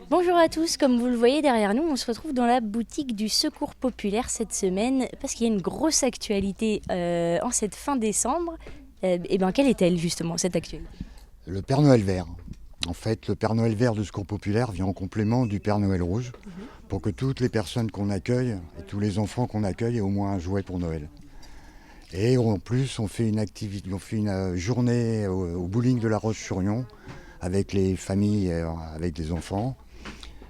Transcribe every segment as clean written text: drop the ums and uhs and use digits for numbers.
Bonjour à tous, comme vous le voyez derrière nous, on se retrouve dans la boutique du Secours Populaire cette semaine parce qu'il y a une grosse actualité en cette fin décembre. Et bien, quelle est-elle justement, cette actualité? Le Père Noël vert. En fait, le Père Noël vert du Secours Populaire vient en complément du Père Noël rouge pour que toutes les personnes qu'on accueille et tous les enfants qu'on accueille aient au moins un jouet pour Noël. Et en plus, on fait une activité, on fait une journée au bowling de la Roche-sur-Yon avec les familles, avec les enfants,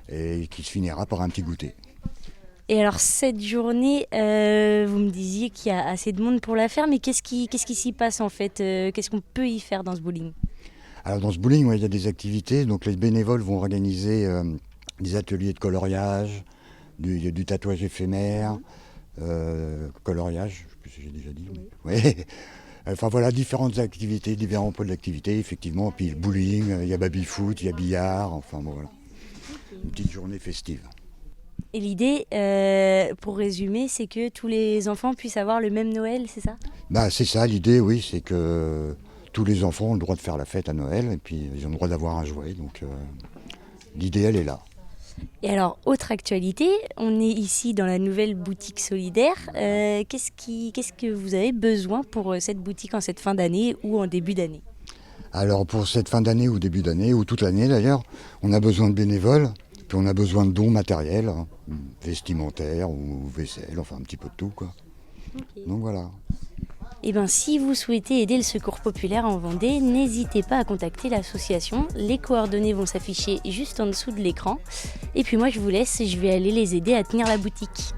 et qui se finira par un petit goûter. Et alors cette journée, vous me disiez qu'il y a assez de monde pour la faire, mais qu'est-ce qui s'y passe en fait? Qu'est-ce qu'on peut y faire dans ce bowling? Alors dans ce bowling, ouais, il y a des activités. Donc les bénévoles vont organiser des ateliers de coloriage, du tatouage éphémère, coloriage, je sais plus si j'ai déjà dit. Oui. Ouais. Enfin voilà, différentes activités, différents pôles d'activité, effectivement. Puis le bowling, il y a baby-foot, il y a billard, enfin bon voilà. Une petite journée festive. Et l'idée, pour résumer, c'est que tous les enfants puissent avoir le même Noël, c'est ça? Bah, c'est ça l'idée, oui, c'est que tous les enfants ont le droit de faire la fête à Noël et puis ils ont le droit d'avoir un jouet. Donc l'idée, elle est là. Et alors, autre actualité, on est ici dans la nouvelle boutique solidaire. Qu'est-ce que vous avez besoin pour cette boutique en cette fin d'année ou en début d'année? Alors pour cette fin d'année ou début d'année, ou toute l'année d'ailleurs, on a besoin de bénévoles, puis on a besoin de dons matériels, hein, vestimentaires ou vaisselle, enfin un petit peu de tout quoi. Ok. Donc voilà. Eh bien, si vous souhaitez aider le Secours Populaire en Vendée, n'hésitez pas à contacter l'association. Les coordonnées vont s'afficher juste en dessous de l'écran. Et puis moi, je vous laisse, je vais aller les aider à tenir la boutique.